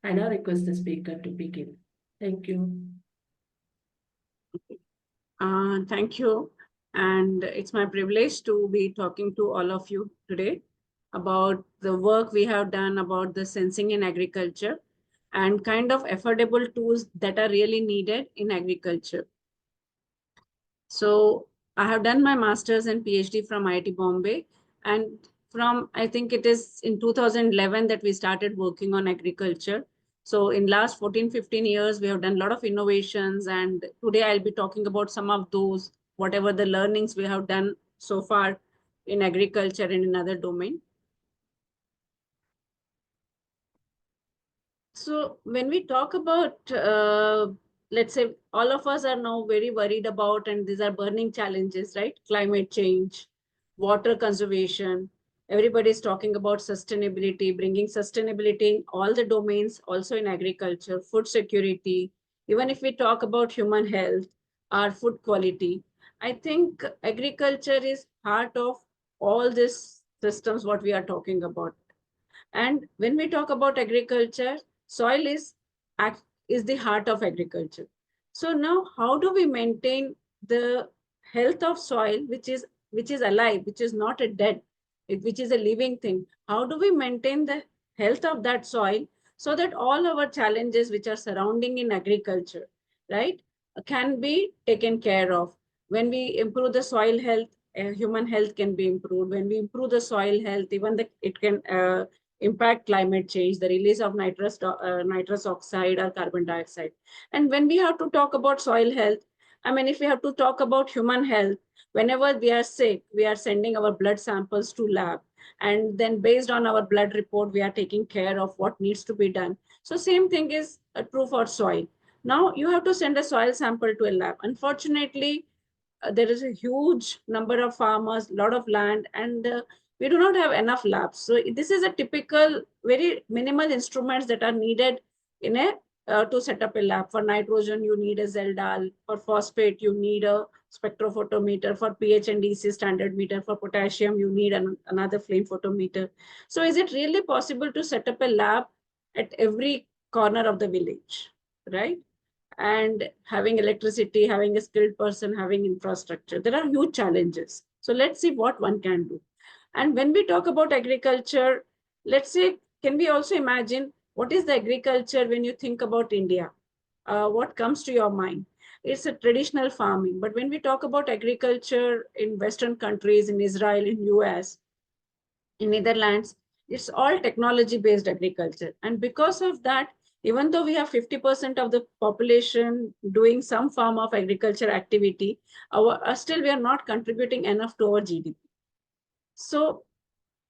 I now request the speaker to begin. Thank you. Thank you. And it's my privilege to be talking to all of you today about the work we have done about the sensing in agriculture and kind of affordable tools that are really needed in agriculture. So I have done my master's and PhD from IIT Bombay. And I think it is in 2011 that we started working on agriculture. So in last 14, 15 years, we have done a lot of innovations. And today I'll be talking about some of those, whatever the learnings we have done so far in agriculture and in other domain. So when we talk about, let's say, all of us are now very worried about, and these are burning challenges, right? Climate change, water conservation. Everybody is talking about sustainability, bringing sustainability in all the domains, also in agriculture, food security. Even if we talk about human health, our food quality, I think agriculture is part of all these systems, what we are talking about. And when we talk about agriculture, soil is the heart of agriculture. So now, how do we maintain the health of soil, which is alive, which is not a dead, which is a living thing? How do we maintain the health of that soil so that all our challenges which are surrounding in agriculture, right, can be taken care of? When we improve the soil health, human health can be improved. When we improve the soil health, even it can impact climate change, the release of nitrous oxide or carbon dioxide. And when we have to talk about soil health, I mean, if we have to talk about human health, whenever we are sick, we are sending our blood samples to lab. And then based on our blood report, we are taking care of what needs to be done. So same thing is true for soil. Now you have to send a soil sample to a lab. Unfortunately, there is a huge number of farmers, a lot of land, and we do not have enough labs. So this is a typical, very minimal instruments that are needed in a to set up a lab. For nitrogen, you need a Zeldal. For phosphate, you need a spectrophotometer. For pH and DC standard meter. For potassium, you need another flame photometer. So is it really possible to set up a lab at every corner of the village, right? And having electricity, having a skilled person, having infrastructure. There are huge challenges. So let's see what one can do. And when we talk about agriculture, let's say, can we also imagine what is the agriculture when you think about India? What comes to your mind? It's a traditional farming. But when we talk about agriculture in Western countries, in Israel, in US, in Netherlands, it's all technology based agriculture. And because of that, even though we have 50% of the population doing some form of agriculture activity, still we are not contributing enough to our GDP. So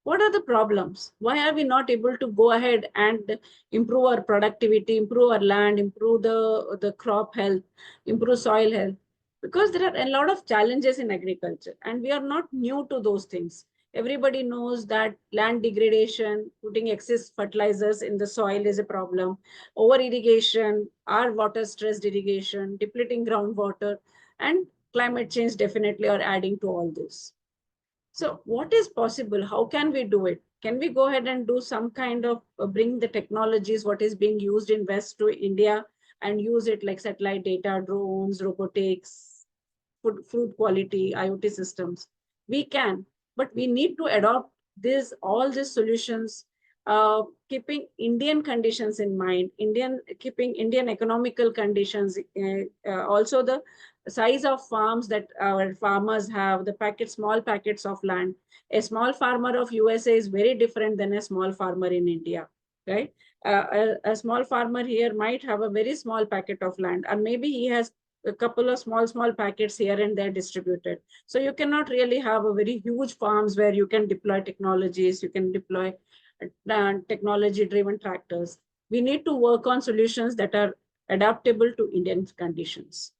what are the problems? Why are we not able to go ahead and improve our productivity, improve our land, improve the crop health, improve soil health? Because there are a lot of challenges in agriculture and we are not new to those things. Everybody knows that land degradation, putting excess fertilizers in the soil is a problem. Over irrigation, our water stressed irrigation, depleting groundwater, and climate change definitely are adding to all this. So what is possible? How can we do it? Can we go ahead and do some kind of bring the technologies, what is being used in West to India and use it like satellite data, drones, robotics, food quality, IoT systems? We can, but we need to adopt all these solutions, keeping Indian conditions in mind, keeping Indian economical conditions, also the size of farms that our farmers have, the small packets of land. A small farmer of USA is very different than a small farmer in India, right? A small farmer here might have a very small packet of land, and maybe he has a couple of small packets here and there distributed. So you cannot really have a very huge farms where you can deploy technologies, you can deploy technology driven tractors. We need to work on solutions that are adaptable to Indian conditions.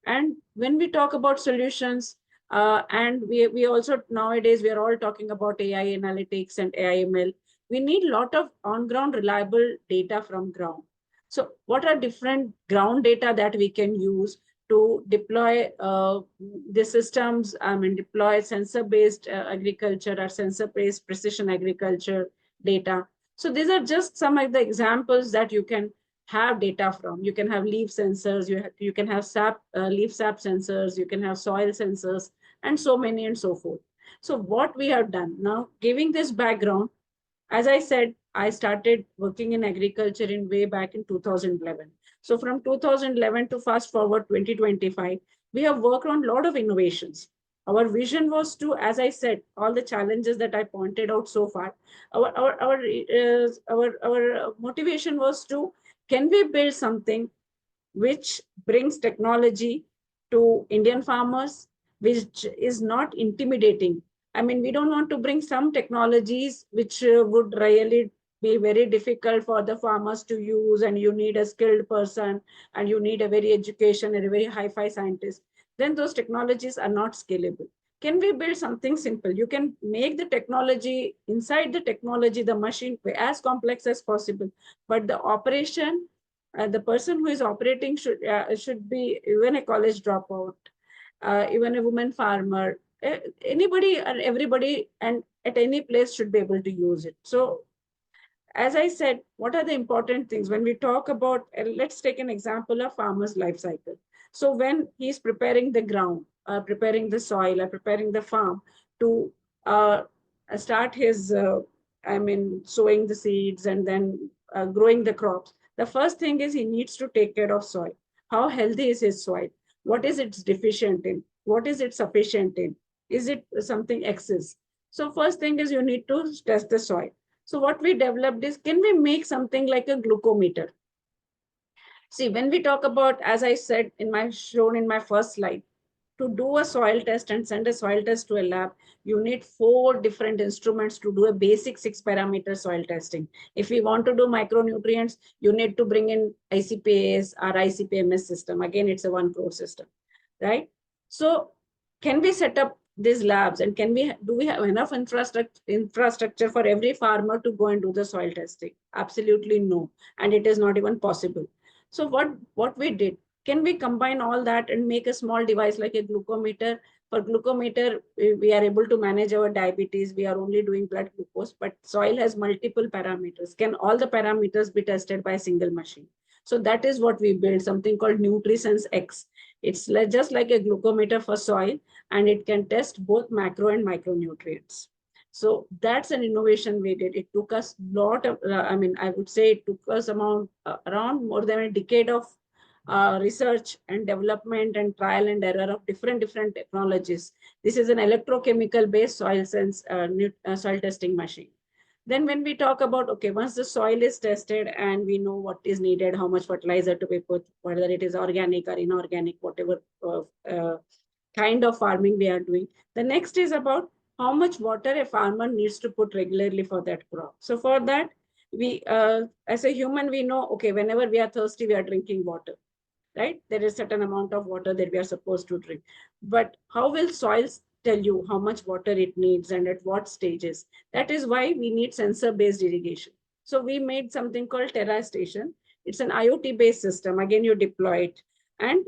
And when we talk about solutions, and we also nowadays we are all talking about AI analytics and AI/ML. We need a lot of on-ground reliable data from ground. So what are different ground data that we can use to deploy the systems, deploy sensor-based agriculture or sensor-based precision agriculture data So these are just some of the examples that you can have data from. You can have leaf sensors, you can have leaf sap sensors, you can have soil sensors, and so many and so forth. So what we have done now, giving this background, as I said, I started working in agriculture in way back in 2011. So from 2011 to fast forward 2025, we have worked on a lot of innovations. Our vision was to, as I said, all the challenges that I pointed out so far. Our motivation was to, can we build something which brings technology to Indian farmers, which is not intimidating. I mean, we don't want to bring some technologies which would really be very difficult for the farmers to use, and you need a skilled person, and you need a very education and a very hi-fi scientist. Then those technologies are not scalable. Can we build something simple? You can make the technology, inside the technology, the machine as complex as possible, but the operation, the person who is operating should be even a college dropout, even a woman farmer, anybody and everybody, and at any place should be able to use it. So as I said, what are the important things when we talk about, let's take an example of farmer's life cycle. So when he's preparing the ground, preparing the soil, or preparing the farm to start his, sowing the seeds and then growing the crops, the first thing is he needs to take care of soil. How healthy is his soil? What is it deficient in? What is it sufficient in? Is it something excess? So first thing is you need to test the soil. So what we developed is, can we make something like a glucometer? See, when we talk about, as I said shown in my first slide, to do a soil test and send a soil test to a lab, you need 4 different instruments to do a basic 6-parameter soil testing. If we want to do micronutrients, you need to bring in ICPAS or ICPMS system. Again, it's a 1 crore system, right? So can we set up these labs, and do we have enough infrastructure for every farmer to go and do the soil testing? Absolutely no, and it is not even possible. So what we did, can we combine all that and make a small device like a glucometer? For glucometer, we are able to manage our diabetes. We are only doing blood glucose, but soil has multiple parameters. Can all the parameters be tested by a single machine? So that is what we built, something called NutriSense X. It's just like a glucometer for soil, and it can test both macro and micronutrients. So that's an innovation we did. It took us a lot of, I would say it took us around more than a decade of research and development and trial and error of different technologies. This is an electrochemical based soil testing machine. Then when we talk about, okay, once the soil is tested and we know what is needed, how much fertilizer to be put, whether it is organic or inorganic, whatever kind of farming we are doing. The next is about how much water a farmer needs to put regularly for that crop. So for that, we, as a human, we know, okay, whenever we are thirsty, we are drinking water, right? There is a certain amount of water that we are supposed to drink. But how will soils tell you how much water it needs and at what stages? That is why we need sensor-based irrigation. So we made something called Terra Station. It's an IoT-based system. Again, you deploy it, and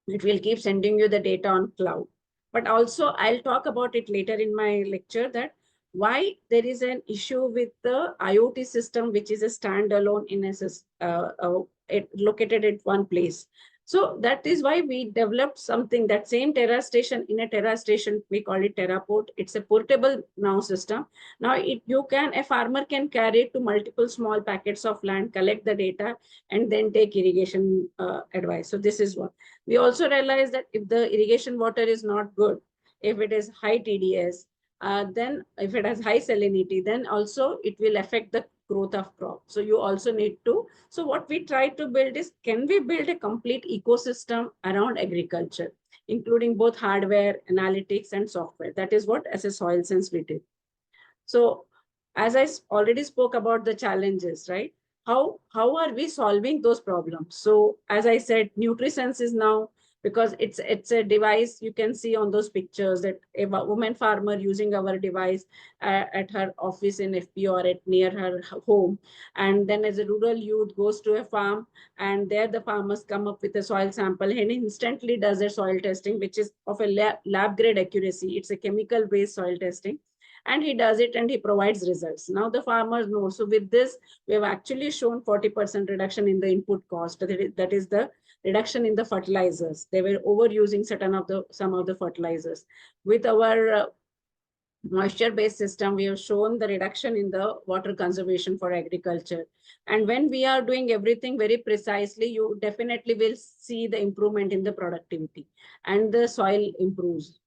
it will keep sending you the data on cloud. But also, I'll talk about it later in my lecture, that why there is an issue with the IoT system, which is a standalone in a located at one place. So that is why we developed something, that same Terra Station. In a Terra Station, we call it TerraPort. It's a portable now system. Now a farmer can carry it to multiple small packets of land, collect the data, and then take irrigation advice. So this is what. We also realize that if the irrigation water is not good, if it is high TDS, then if it has high salinity, then also it will affect the growth of crop. So you also need to, so what we try to build is, can we build a complete ecosystem around agriculture, including both hardware, analytics, and software? That is what as a Soil Sense we did. So as I already spoke about the challenges, right? How are we solving those problems? So as I said, NutriSense is now, because it's a device you can see on those pictures, that a woman farmer using our device at her office in FP or at near her home, and then as a rural youth goes to a farm, and there the farmers come up with a soil sample and instantly does their soil testing, which is of a lab grade accuracy. It's a chemical based soil testing, and he does it and he provides results. Now the farmers know. So with this, we have actually shown 40% reduction in the input cost. That is the reduction in the fertilizers. They were overusing some of the fertilizers. With our moisture-based system, we have shown the reduction in the water conservation for agriculture. And when we are doing everything very precisely, you definitely will see the improvement in the productivity and the soil improves.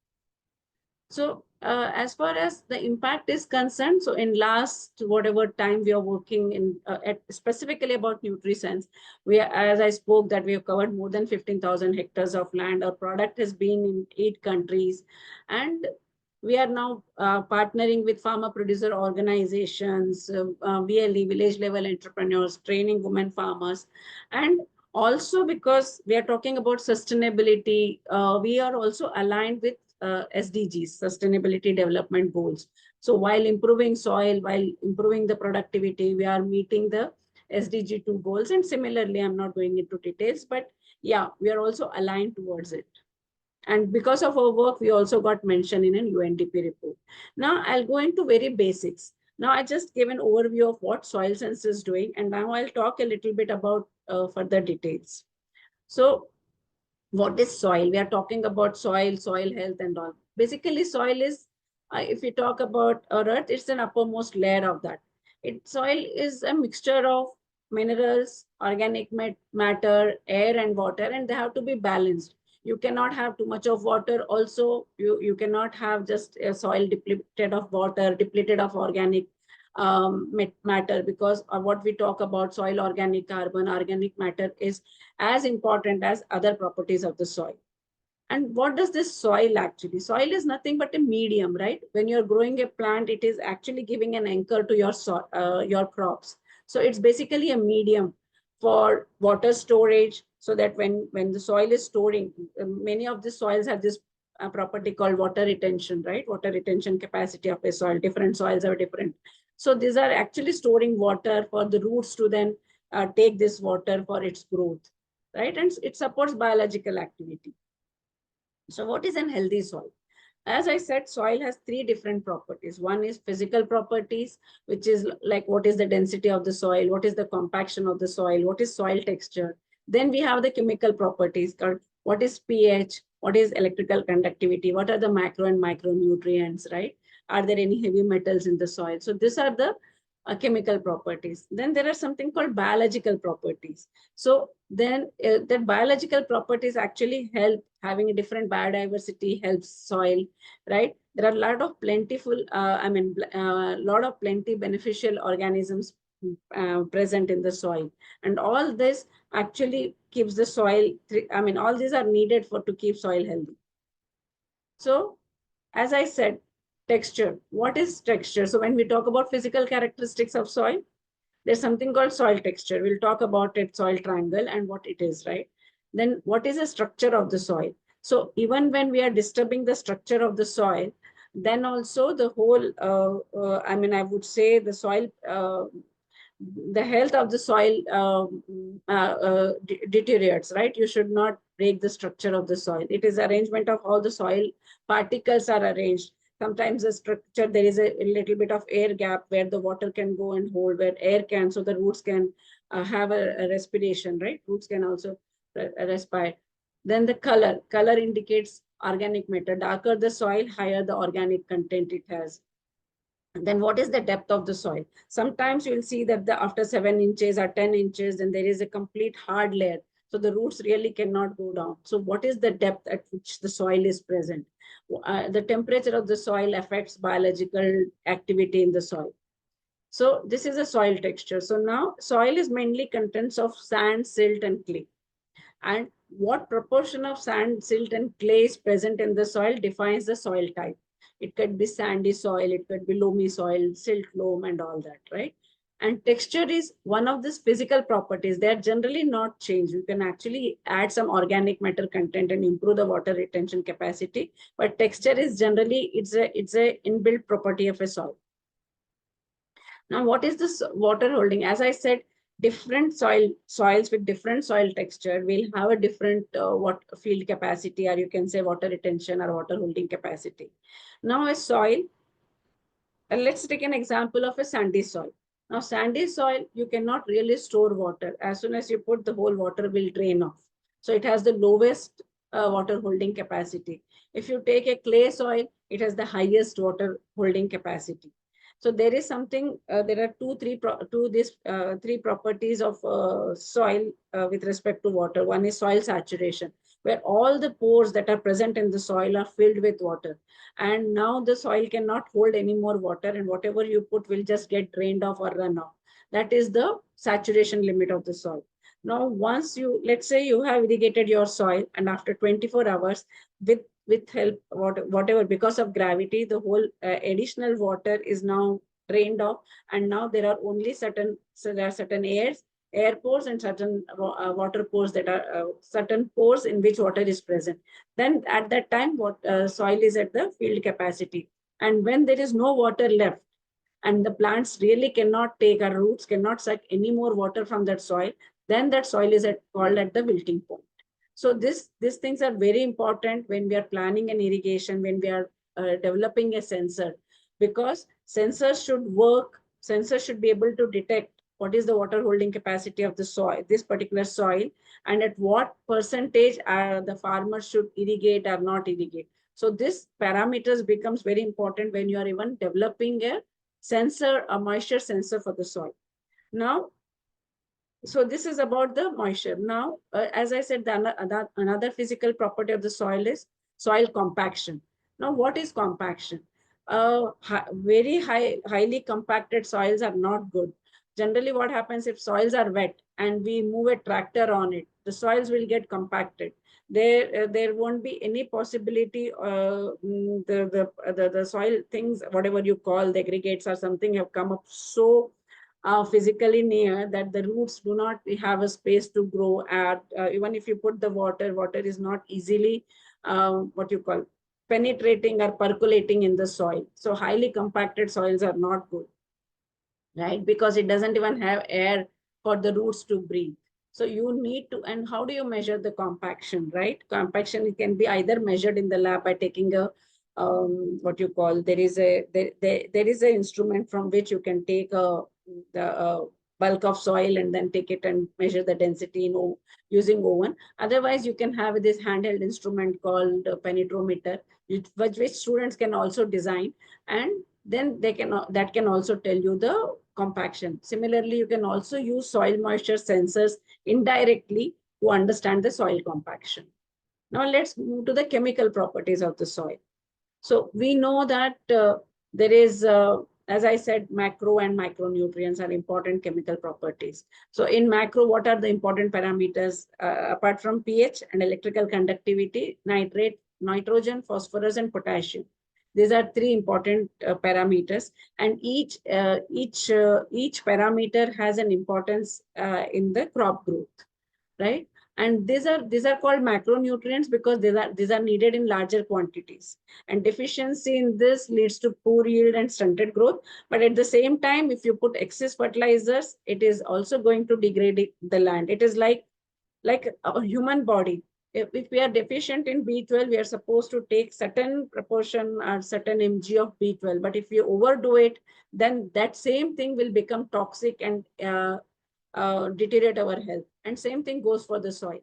So as far as the impact is concerned, so in last whatever time we are working in specifically about NutriSense, as I spoke, that we have covered more than 15,000 hectares of land. Our product has been in 8 countries, and we are now partnering with farmer producer organizations, VLE, village level entrepreneurs, training women farmers, and also because we are talking about sustainability, we are also aligned with SDGs, Sustainability Development Goals. So while improving soil, while improving the productivity, we are meeting the SDG 2 goals. And similarly, I'm not going into details, but yeah, we are also aligned towards it. And because of our work, we also got mentioned in an UNDP report. Now I'll go into very basics. Now I just gave an overview of what SoilSense is doing, and now I'll talk a little bit about further details. So what is soil? We are talking about soil health and all. Basically, soil is, if we talk about our earth, it's an uppermost layer of that. Soil is a mixture of minerals, organic matter, air and water, and they have to be balanced. You cannot have too much of water. Also, you cannot have just a soil depleted of water, depleted of organic matter, because what we talk about soil organic carbon, organic matter is as important as other properties of the soil. And what does this soil actually? Soil is nothing but a medium, right? When you're growing a plant, it is actually giving an anchor to your crops. So it's basically a medium for water storage, so that when the soil is storing, many of the soils have this property called water retention, right? Water retention capacity of a soil. Different soils are different. So these are actually storing water for the roots to then take this water for its growth, right? And it supports biological activity. So what is an healthy soil? As I said, soil has 3 different properties. One is physical properties, which is like what is the density of the soil, what is the compaction of the soil, what is soil texture. Then we have the chemical properties, what is pH, what is electrical conductivity, what are the macro and micronutrients, right? Are there any heavy metals in the soil? So these are the chemical properties. Then there are something called biological properties. So then that biological properties actually help. Having a different biodiversity helps soil, right? There are a lot of plentiful, lot of plenty beneficial organisms present in the soil. And all this actually keeps the soil, all these are needed to keep soil healthy. So as I said, texture. What is texture? So when we talk about physical characteristics of soil, there's something called soil texture. We'll talk about it, soil triangle, and what it is, right? Then what is the structure of the soil? So even when we are disturbing the structure of the soil, then also the whole, I would say the soil, the health of the soil deteriorates, right? You should not break the structure of the soil. It is arrangement of how the soil particles are arranged. Sometimes the structure, there is a little bit of air gap where the water can go and hold, where air can, so the roots can have a respiration, right? Roots can also respire. Then the color indicates organic matter. Darker the soil, higher the organic content it has. And then what is the depth of the soil? Sometimes you'll see that after 7 inches or 10 inches, then there is a complete hard layer. So the roots really cannot go down. So what is the depth at which the soil is present? The temperature of the soil affects biological activity in the soil. So this is a soil texture. So now soil is mainly contents of sand, silt, and clay. And what proportion of sand, silt, and clay is present in the soil defines the soil type. It could be sandy soil, it could be loamy soil, silt loam, and all that, right? And texture is one of these physical properties. They are generally not changed. You can actually add some organic matter content and improve the water retention capacity. But texture is generally, it's a inbuilt property of a soil. Now, what is this water holding? As I said, different soils with different soil texture will have a different field capacity, or you can say water retention or water holding capacity. Now a soil let's take an example of a sandy soil. Now, sandy soil, you cannot really store water. As soon as you put, the whole water will drain off. So it has the lowest water holding capacity. If you take a clay soil, it has the highest water holding capacity. So there is something, there are three properties of soil with respect to water. One is soil saturation, where all the pores that are present in the soil are filled with water. And now the soil cannot hold any more water, and whatever you put will just get drained off or run off. That is the saturation limit of the soil. Now, once you, let's say you have irrigated your soil, and after 24 hours, with help, whatever, because of gravity, the whole additional water is now drained off, and now there are only certain air pores and certain water pores, that are certain pores in which water is present. Then at that time, what soil is at the field capacity. And when there is no water left, and the plants really cannot take, our roots cannot suck any more water from that soil, then that soil is called at the wilting point. So these things are very important when we are planning an irrigation, when we are developing a sensor, because sensors should work, sensors should be able to detect what is the water holding capacity of the soil, this particular soil, and at what percentage the farmer should irrigate or not irrigate. So this parameters becomes very important when you are even developing a sensor, a moisture sensor for the soil. Now, so this is about the moisture. Now, as I said, another physical property of the soil is soil compaction. Now, what is compaction? Very highly compacted soils are not good. Generally, what happens if soils are wet and we move a tractor on it, the soils will get compacted. There won't be any possibility. The soil things, whatever you call the aggregates or something, have come up so physically near that the roots do not have a space to grow at. Even if you put the water is not easily what you call penetrating or percolating in the soil. So highly compacted soils are not good, right? Because it doesn't even have air for the roots to breathe. So you need to, and how do you measure the compaction, right? Compaction, it can be either measured in the lab by taking a, what you call, there is an instrument from which you can take the bulk of soil and then take it and measure the density using oven. Otherwise, you can have this handheld instrument called a penetrometer, which students can also design, and then that can also tell you the compaction. Similarly, you can also use soil moisture sensors indirectly to understand the soil compaction. Now let's move to the chemical properties of the soil. So we know that there is, as I said, macro and micronutrients are important chemical properties. So in macro, what are the important parameters apart from pH and electrical conductivity? Nitrate, nitrogen, phosphorus, and potassium. These are three important parameters, and each parameter has an importance in the crop growth, right? And these are called macronutrients because these are needed in larger quantities, and deficiency in this leads to poor yield and stunted growth. But at the same time, if you put excess fertilizers, it is also going to degrade the land. It is like a human body. If we are deficient in B12, we are supposed to take certain proportion or certain mg of B12. But if you overdo it, then that same thing will become toxic and deteriorate our health. And same thing goes for the soil.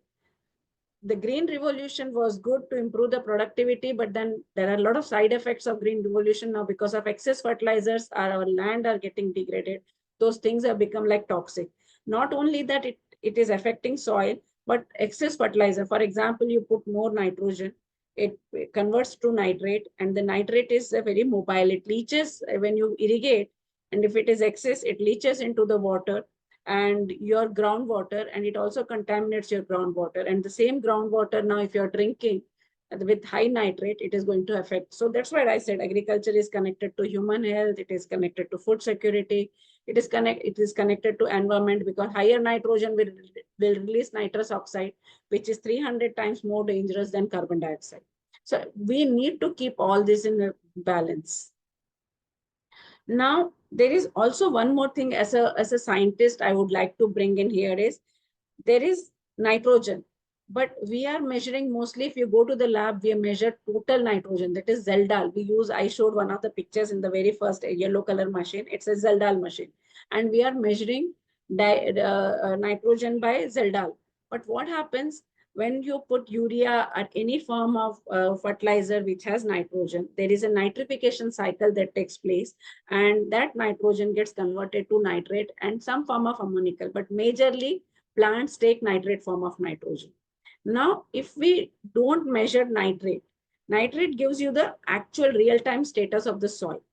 The green revolution was good to improve the productivity, but then there are a lot of side effects of green revolution now because of excess fertilizers. Our land are getting degraded. Those things have become like toxic. Not only that, it is affecting soil, but excess fertilizer. For example, you put more nitrogen, it converts to nitrate, and the nitrate is very mobile. It leaches when you irrigate, and if it is excess, it leaches into the water and your groundwater, and it also contaminates your groundwater. And the same groundwater, now if you're drinking with high nitrate, it is going to affect. So that's why I said agriculture is connected to human health, it is connected to food security, it is connected to environment, because higher nitrogen will release nitrous oxide, which is 300 times more dangerous than carbon dioxide. So we need to keep all this in a balance. Now, there is also one more thing as a scientist I would like to bring in here is there is nitrogen. But we are measuring mostly, if you go to the lab, we measure total nitrogen, that is Zeldal. I showed one of the pictures in the very first yellow color machine. It's a Zeldal machine. And we are measuring nitrogen by Zeldal. But what happens when you put urea or any form of fertilizer which has nitrogen, there is a nitrification cycle that takes place, and that nitrogen gets converted to nitrate and some form of ammonical. But majorly, plants take nitrate form of nitrogen. Now, if we don't measure nitrate, nitrate gives you the actual real-time status of the soil,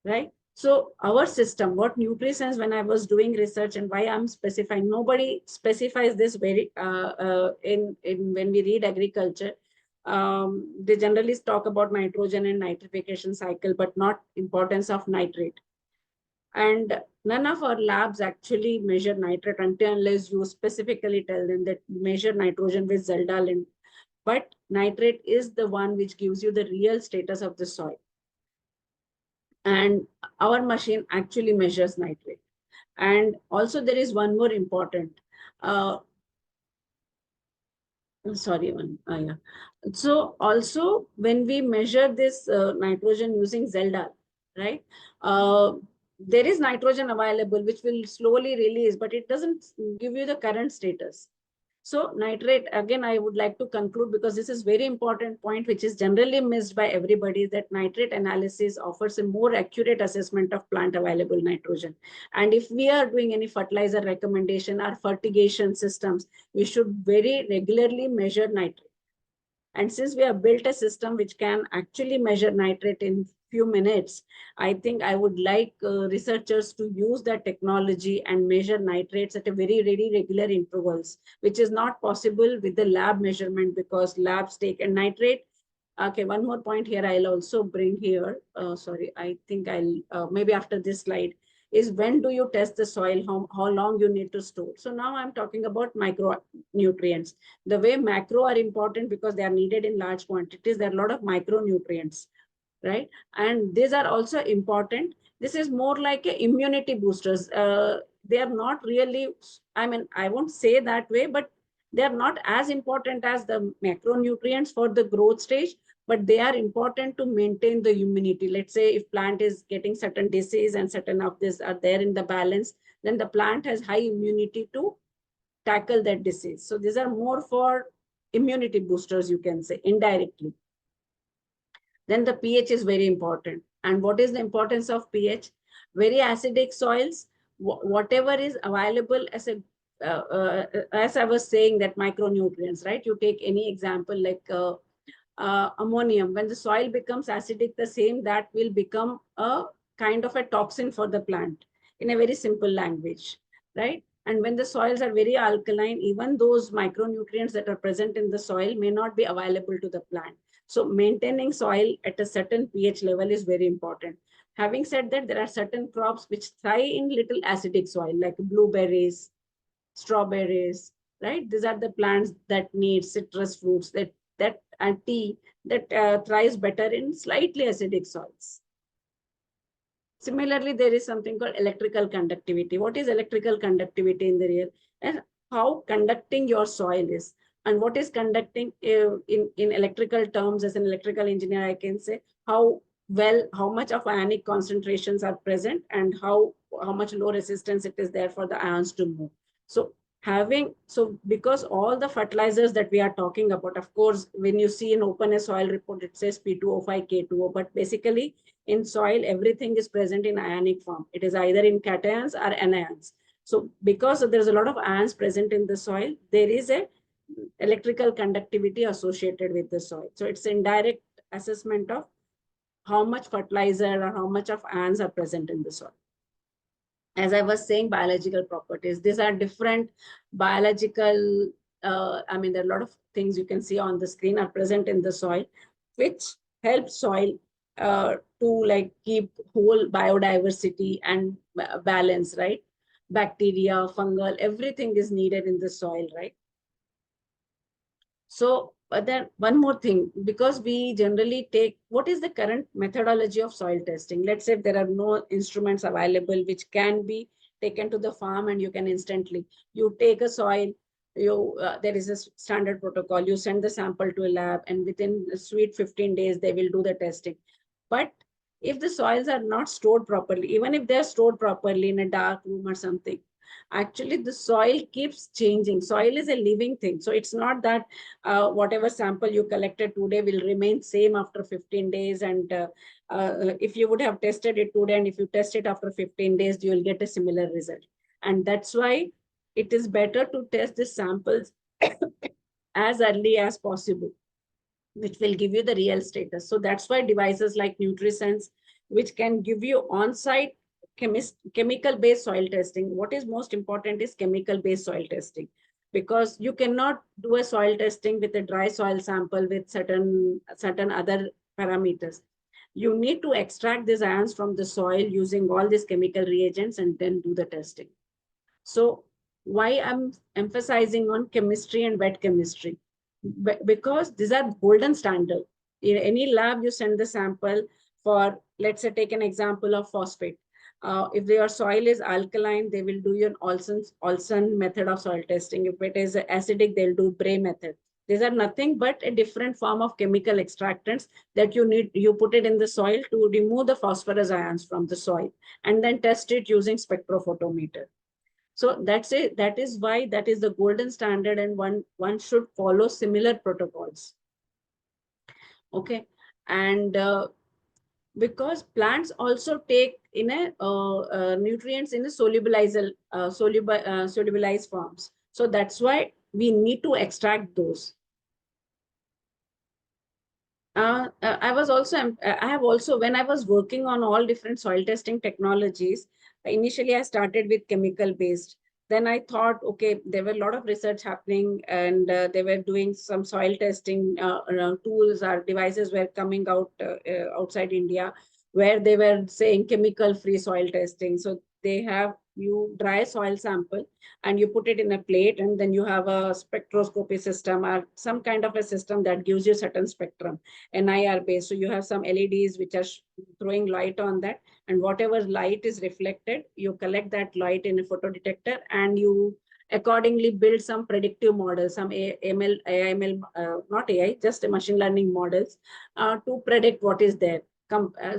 right? So our system, what NutriSense, when I was doing research and why I'm specifying, nobody specifies this very in when we read agriculture. They generally talk about nitrogen and nitrification cycle, but not importance of nitrate. And none of our labs actually measure nitrate until unless you specifically tell them that measure nitrogen with Zeldal. But nitrate is the one which gives you the real status of the soil. And our machine actually measures nitrate. And also there is one more important, sorry, yeah. So also when we measure this nitrogen using Zeldal, right? There is nitrogen available, which will slowly release, but it doesn't give you the current status. So nitrate, again, I would like to conclude because this is very important point, which is generally missed by everybody, that nitrate analysis offers a more accurate assessment of plant available nitrogen. And if we are doing any fertilizer recommendation or fertigation systems, we should very regularly measure nitrate. And since we have built a system which can actually measure nitrate in few minutes, I think I would like researchers to use that technology and measure nitrates at a very regular intervals, which is not possible with the lab measurement because labs take a nitrate. Okay, one more point here I'll also bring here. Sorry, I think I'll maybe after this slide is when do you test the soil, how long you need to store. So now I'm talking about micronutrients. The way macro are important because they are needed in large quantities, there are a lot of micronutrients, right? And these are also important. This is more like a immunity boosters. They are not really, I mean, I won't say that way, but they are not as important as the macronutrients for the growth stage, but they are important to maintain the immunity. Let's say if plant is getting certain disease and certain of this are there in the balance, then the plant has high immunity to tackle that disease. So these are more for immunity boosters, you can say, indirectly. Then the pH is very important. And what is the importance of pH? Very acidic soils, whatever is available as a as I was saying, that micronutrients, right? You take any example like ammonium. When the soil becomes acidic, the same that will become a kind of a toxin for the plant in a very simple language, right? And when the soils are very alkaline, even those micronutrients that are present in the soil may not be available to the plant. So maintaining soil at a certain pH level is very important. Having said that, there are certain crops which thrive in little acidic soil, like blueberries, strawberries, right? These are the plants that need citrus fruits, that and tea that thrives better in slightly acidic soils. Similarly, there is something called electrical conductivity. What is electrical conductivity in the real? And how conducting your soil is. And what is conducting in electrical terms, as an electrical engineer, I can say how much of ionic concentrations are present and how much low resistance it is there for the ions to move. So because all the fertilizers that we are talking about, of course, when you see an open soil report, it says P2O5, K2O, but basically in soil, everything is present in ionic form. It is either in cations or anions. So because there's a lot of ions present in the soil, there is a electrical conductivity associated with the soil. So it's indirect assessment of how much fertilizer or how much of ions are present in the soil. As I was saying, biological properties. These are different biological, I mean, there are a lot of things you can see on the screen are present in the soil, which help soil to like keep whole biodiversity and balance, right? Bacteria, fungal, everything is needed in the soil, right? So then one more thing, because we generally take, what is the current methodology of soil testing? Let's say if there are no instruments available which can be taken to the farm and you can instantly, you take a soil, there is a standard protocol. You send the sample to a lab, and within a sweet 15 days, they will do the testing. But if the soils are not stored properly, even if they're stored properly in a dark room or something, actually the soil keeps changing. Soil is a living thing. So it's not that whatever sample you collected today will remain same after 15 days. And if you would have tested it today, and if you test it after 15 days, you will get a similar result. And that's why it is better to test the samples as early as possible, which will give you the real status. So that's why devices like NutriSense, which can give you on-site chemical-based soil testing. What is most important is chemical-based soil testing, because you cannot do a soil testing with a dry soil sample with certain other parameters. You need to extract these ions from the soil using all these chemical reagents and then do the testing. So why I'm emphasizing on chemistry and wet chemistry? Because these are golden standard. In any lab, you send the sample for, let's say, take an example of phosphate. If your soil is alkaline, they will do an Olsen method of soil testing. If it is acidic, they'll do Bray method. These are nothing but a different form of chemical extractants that you put it in the soil to remove the phosphorus ions from the soil, and then test it using spectrophotometer. So that's it. That is why that is the golden standard, and one should follow similar protocols. Okay, and because plants also take in a nutrients in a solubilized forms. So that's why we need to extract those. I have also, when I was working on all different soil testing technologies, initially I started with chemical based. Then I thought, okay, there were a lot of research happening, and they were doing some soil testing tools or devices were coming out outside India, where they were saying chemical free soil testing. So they have you dry soil sample and you put it in a plate, and then you have a spectroscopy system or some kind of a system that gives you certain spectrum, NIR based. So you have some LEDs which are throwing light on that, and whatever light is reflected, you collect that light in a photodetector, and you accordingly build some predictive models, some AML, AIML, not AI, just a machine learning models to predict what is there.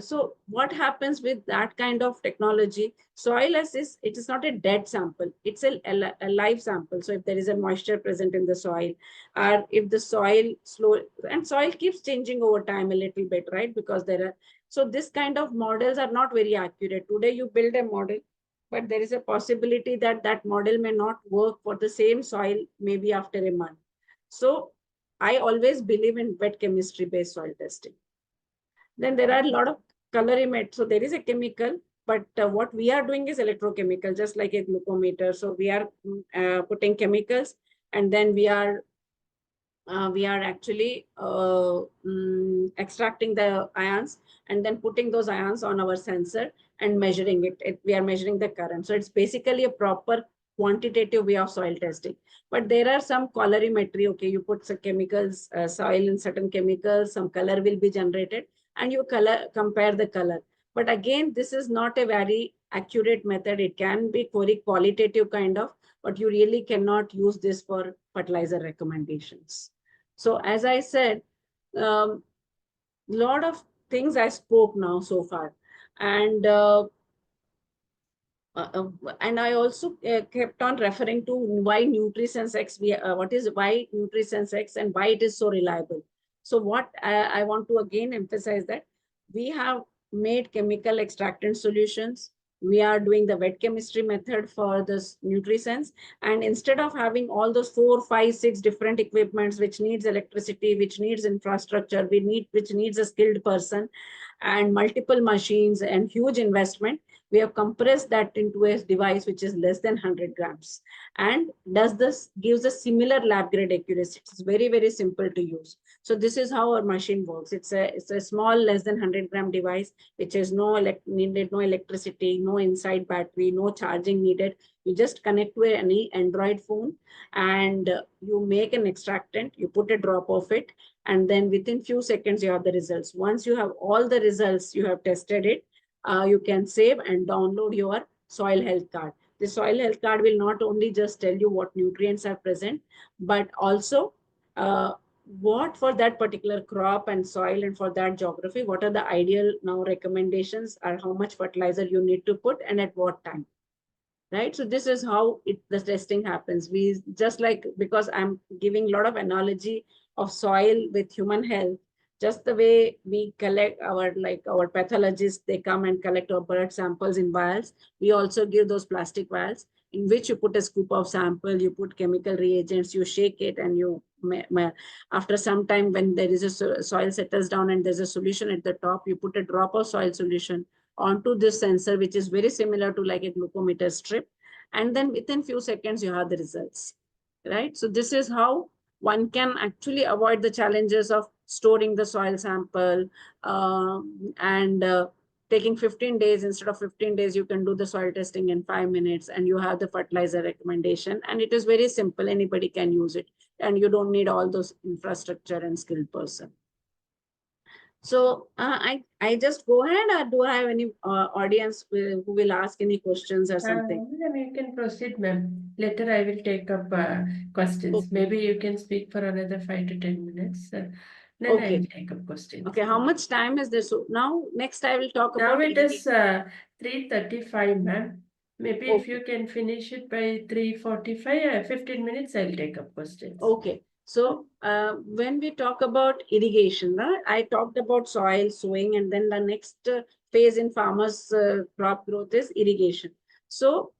So what happens with that kind of technology? Soil assist, it is not a dead sample, it's a live sample. So if there is a moisture present in the soil, or if the soil and soil keeps changing over time a little bit, right? Because there are, so this kind of models are not very accurate. Today you build a model, but there is a possibility that that model may not work for the same soil maybe after a month. So I always believe in wet chemistry based soil testing. Then there are a lot of colorimetry. So there is a chemical, but what we are doing is electrochemical, just like a glucometer. So we are putting chemicals, and then we are actually extracting the ions and then putting those ions on our sensor and measuring it. We are measuring the current. So it's basically a proper quantitative way of soil testing. But there are some colorimetry. Okay, you put some chemicals, soil in certain chemicals, some color will be generated, and you compare the color. But again, this is not a very accurate method. It can be very qualitative kind of, but you really cannot use this for fertilizer recommendations. So as I said, lot of things I spoke now so far, and I also kept on referring to why NutriSense X. What is why NutriSense X and why it is so reliable. So what I want to again emphasize that we have made chemical extractant solutions. We are doing the wet chemistry method for this NutriSense, and instead of having all those 4, 5, 6 different equipments which needs electricity, which needs infrastructure, which needs a skilled person, and multiple machines and huge investment, we have compressed that into a device which is less than 100 grams, and gives a similar lab grade accuracy. It's very, very simple to use. So this is how our machine works. It's a small, less than 100 gram device, which is no electricity, no inside battery, no charging needed. You just connect to any Android phone, and you make an extractant, you put a drop of it, and then within few seconds you have the results. Once you have all the results, you have tested it, you can save and download your soil health card. The soil health card will not only just tell you what nutrients are present, but also what for that particular crop and soil and for that geography, what are the ideal now recommendations or how much fertilizer you need to put and at what time. Right, so this is how the testing happens. We just like, because I'm giving a lot of analogy of soil with human health, just the way we collect our, like our pathologists, they come and collect our blood samples in vials, we also give those plastic vials in which you put a scoop of sample, you put chemical reagents, you shake it, and you after some time, when there is a soil settles down and there's a solution at the top, you put a drop of soil solution onto this sensor, which is very similar to like a glucometer strip. And then within few seconds, you have the results, right? So this is how one can actually avoid the challenges of storing the soil sample and taking 15 days. Instead of 15 days, you can do the soil testing in 5 minutes and you have the fertilizer recommendation. And it is very simple. Anybody can use it. And you don't need all those infrastructure and skilled person. So I just go ahead, or do I have any audience who will ask any questions or something? Then you can proceed, ma'am. Later I will take up questions. Okay. Maybe you can speak for another 5 to 10 minutes. Then I Okay. will take up questions. Okay, how much time is there? So now next I will talk Now about it is 3:35, ma'am. Maybe if Okay. you can finish it by 3:45, 15 minutes, I'll take up questions. Okay. So when we talk about irrigation, I talked about soil sowing, and then the next phase in farmers' crop growth is irrigation. So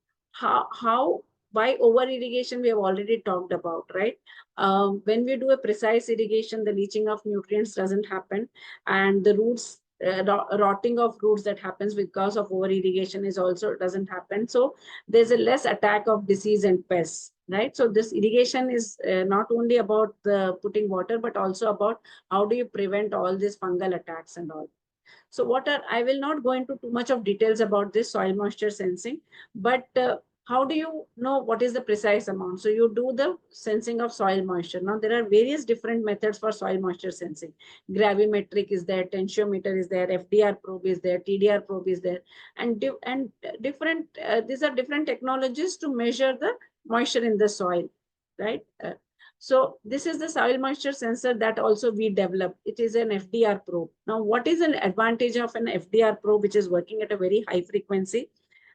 why over irrigation we have already talked about, right? When we do a precise irrigation, the leaching of nutrients doesn't happen, and the roots rotting of roots that happens because of over irrigation is also doesn't happen. So there's a less attack of disease and pests, right? So this irrigation is not only about the putting water, but also about how do you prevent all these fungal attacks and all. So I will not go into too much of details about this soil moisture sensing, but how do you know what is the precise amount? So you do the sensing of soil moisture. Now there are various different methods for soil moisture sensing. Gravimetric is there, tensiometer is there, FDR probe is there, TDR probe is there, and different. These are different technologies to measure the moisture in the soil, right? So this is the soil moisture sensor that also we developed. It is an FDR probe. Now, what is an advantage of an FDR probe, which is working at a very high frequency?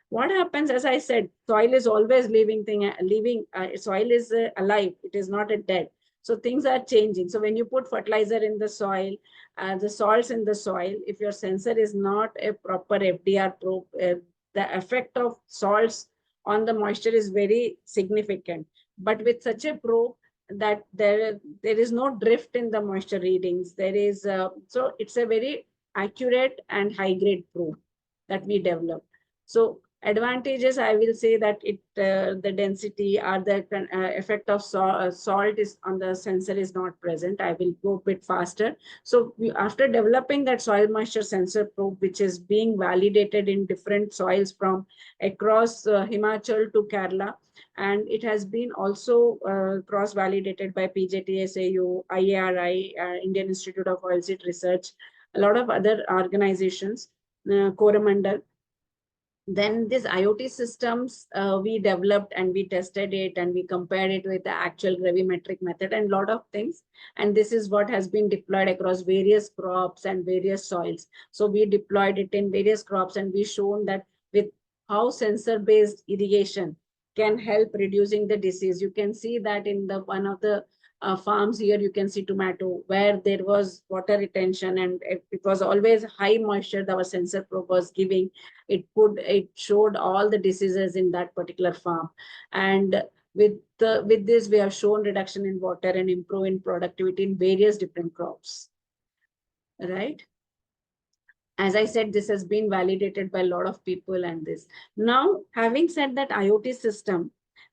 What happens, as I said, soil is always soil is alive. It is not a dead. So things are changing. So when you put fertilizer in the soil, the salts in the soil, if your sensor is not a proper FDR probe, the effect of salts on the moisture is very significant. But with such a probe, that there is no drift in the moisture readings. There is so it's a very accurate and high grade probe that we developed. So advantages, I will say that the density or the effect of salt is on the sensor is not present. I will go a bit faster. So after developing that soil moisture sensor probe, which is being validated in different soils from across Himachal to Kerala, and it has been also cross-validated by PJTSAU, IARI, Indian Institute of Oilseed Research, a lot of other organizations, Coromandel. Then these IoT systems, we developed and we tested it and we compared it with the actual gravimetric method and a lot of things. And this is what has been deployed across various crops and various soils. So we deployed it in various crops and we shown that with how sensor-based irrigation can help reducing the disease. You can see that in the one of the farms here, you can see tomato where there was water retention and it was always high moisture that our sensor probe was giving. It showed all the diseases in that particular farm. And with this, we have shown reduction in water and improve in productivity in various different crops, right? As I said, this has been validated by a lot of people and this. Now, having said that IoT system,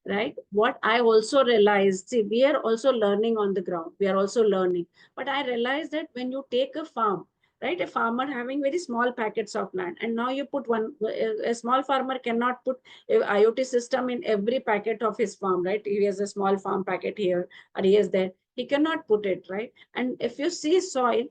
right, what I also realized, see, we are also learning on the ground. We are also learning. But I realized that when you take a farm, right, a farmer having very small packets of land, and now you put a small farmer cannot put a IoT system in every packet of his farm, right? He has a small farm packet here, or he has there. He cannot put it, right? And if you see soil,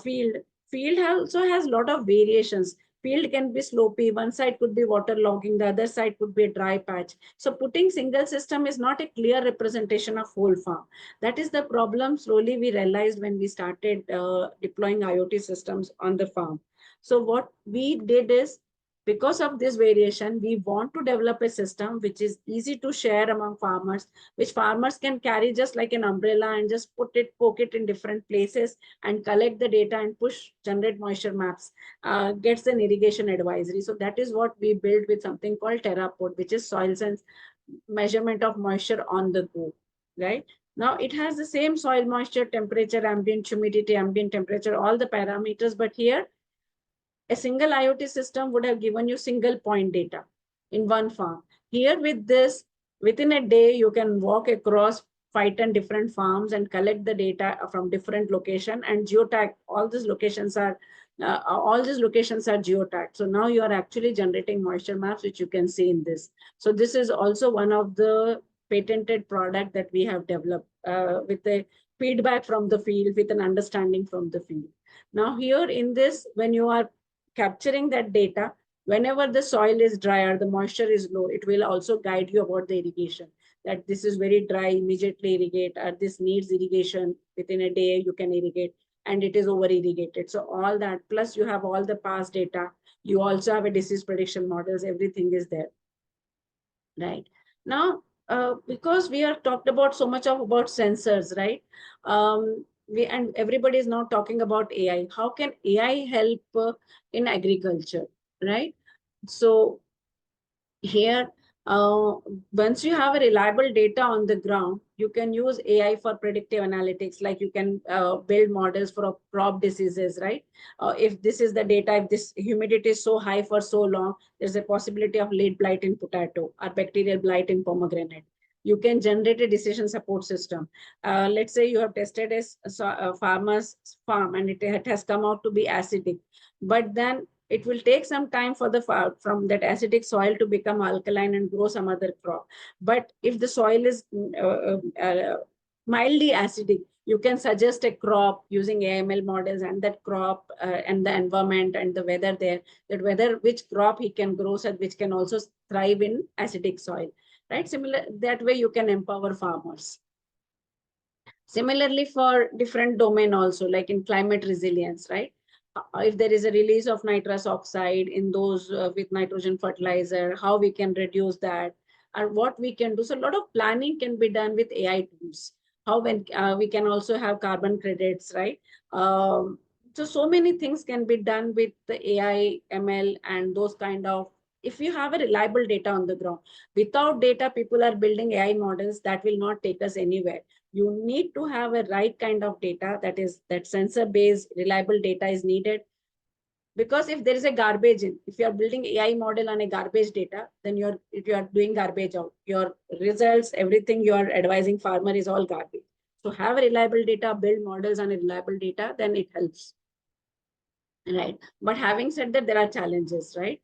field also has a lot of variations. field can be slopy. One side could be water logging, the other side could be a dry patch. So putting single system is not a clear representation of whole farm. That is the problem slowly we realized when we started deploying IoT systems on the farm. So what we did is, because of this variation, we want to develop a system which is easy to share among farmers, which farmers can carry just like an umbrella and just poke it in different places and collect the data and push, generate moisture maps, gets an irrigation advisory. So that is what we built with something called Terrapod, which is soil sense measurement of moisture on the go, right? Now it has the same soil moisture, temperature, ambient humidity, ambient temperature, all the parameters, but here a single IoT system would have given you single point data in one farm. Here with this, within a day, you can walk across 5-10 different farms and collect the data from different location and geotag. All these locations are geotagged. So now you are actually generating moisture maps, which you can see in this. So this is also one of the patented product that we have developed with a feedback from the field, with an understanding from the field. Now here in this, when you are capturing that data, whenever the soil is dry or the moisture is low, it will also guide you about the irrigation, that this is very dry, immediately irrigate, or this needs irrigation, within a day you can irrigate, and it is over irrigated. So all that, plus you have all the past data, you also have a disease prediction models, everything is there, right? Now, because we have talked about so much about sensors, right? And everybody is now talking about AI. How can AI help in agriculture, right? So here, once you have a reliable data on the ground, you can use AI for predictive analytics, like you can build models for crop diseases, right? If this is the data, if this humidity is so high for so long, there's a possibility of lead blight in potato or bacterial blight in pomegranate. You can generate a decision support system. Let's say you have tested a farmer's farm and it has come out to be acidic, but then it will take some time for the from that acidic soil to become alkaline and grow some other crop. But if the soil is mildly acidic, you can suggest a crop using AML models and that crop and the environment and the weather there, that whether which crop he can grow, so which can also thrive in acidic soil, right? Similar, that way you can empower farmers. Similarly, for different domain also, like in climate resilience, right? If there is a release of nitrous oxide in those with nitrogen fertilizer, how we can reduce that, and what we can do. So a lot of planning can be done with AI tools. How when we can also have carbon credits, right? So many things can be done with the AI, ML, and those kind of. If you have a reliable data on the ground, without data, people are building AI models that will not take us anywhere. You need to have a right kind of data, that sensor based reliable data is needed. Because if there is a garbage in, if you are building AI model on a garbage data, then you are doing garbage out. Your results, everything you are advising farmer is all garbage. So have a reliable data, build models on a reliable data, then it helps, right? But having said that, there are challenges, right?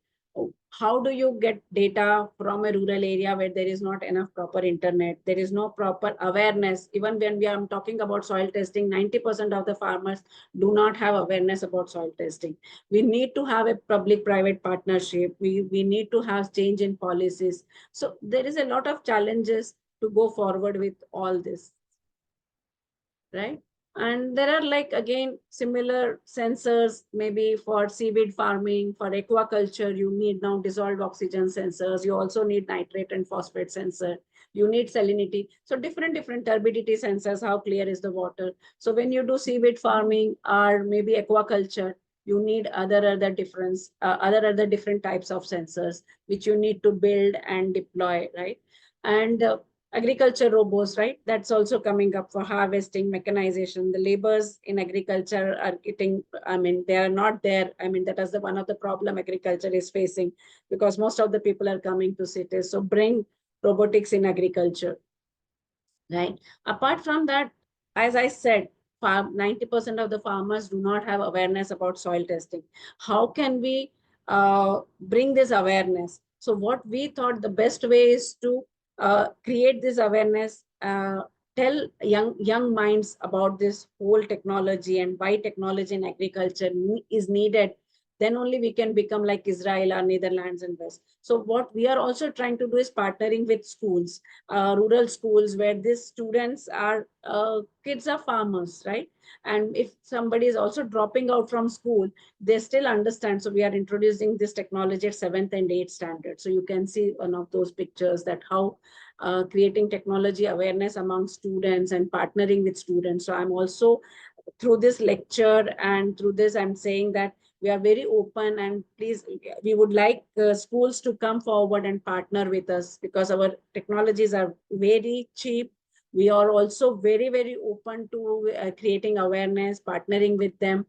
How do you get data from a rural area where there is not enough proper internet, there is no proper awareness? Even when we are talking about soil testing, 90% of the farmers do not have awareness about soil testing. We need to have a public private partnership, we need to have change in policies. So there is a lot of challenges to go forward with all this, right? And there are, like, again, similar sensors, maybe for seaweed farming, for aquaculture, you need now dissolved oxygen sensors. You also need nitrate and phosphate sensor. You need salinity. So different turbidity sensors, how clear is the water. So when you do seaweed farming or maybe aquaculture, you need other different types of sensors, which you need to build and deploy, right? And agriculture robots, right? That's also coming up for harvesting, mechanization. The labors in agriculture are getting, they are not there. That is one of the problem agriculture is facing, because most of the people are coming to cities. So bring robotics in agriculture, right? Apart from that, as I said, 90% of the farmers do not have awareness about soil testing. How can we bring this awareness? So what we thought the best way is to create this awareness, tell young minds about this whole technology and why technology in agriculture is needed then only we can become like Israel or Netherlands and West. So what we are also trying to do is partnering with schools, rural schools where these students are, kids are farmers, right? And if somebody is also dropping out from school, they still understand. So we are introducing this technology at 7th and 8th standard. So you can see one of those pictures that how creating technology awareness among students and partnering with students. So I'm also, through this lecture and through this, I'm saying that we are very open, and please, we would like schools to come forward and partner with us because our technologies are very cheap. We are also very, very open to creating awareness, partnering with them,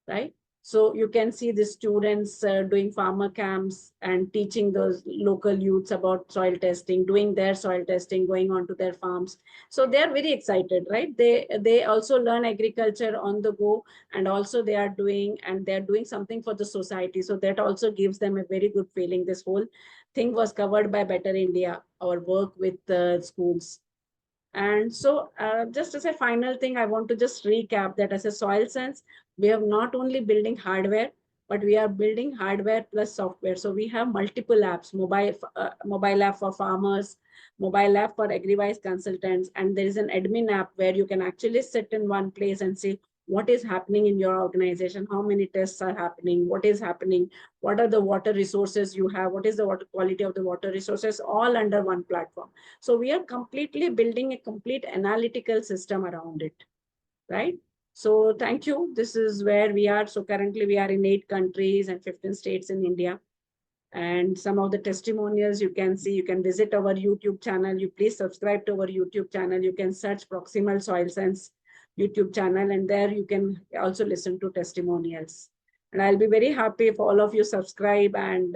right? So you can see the students doing farmer camps and teaching those local youths about soil testing, doing their soil testing, going on to their farms. So they are very excited, right? They also learn agriculture on the go, and also they are doing something for the society. So that also gives them a very good feeling. This whole thing was covered by Better India, our work with the schools. And so just as a final thing, I want to just recap that as a soil sense, we are not only building hardware, but we are building hardware plus software. So we have multiple apps, mobile app for farmers, mobile app for agri-wise consultants, and there is an admin app where you can actually sit in one place and see what is happening in your organization, how many tests are happening, what is happening, what are the water resources you have, what is the water quality of the water resources, all under one platform. So we are completely building a complete analytical system around it, right? So thank you. This is where we are. So currently we are in 8 countries and 15 states in India. And some of the testimonials you can see, you can visit our YouTube channel. You please subscribe to our YouTube channel. You can search Proximal Soil Sense YouTube channel, and there you can also listen to testimonials. And I'll be very happy if all of you subscribe and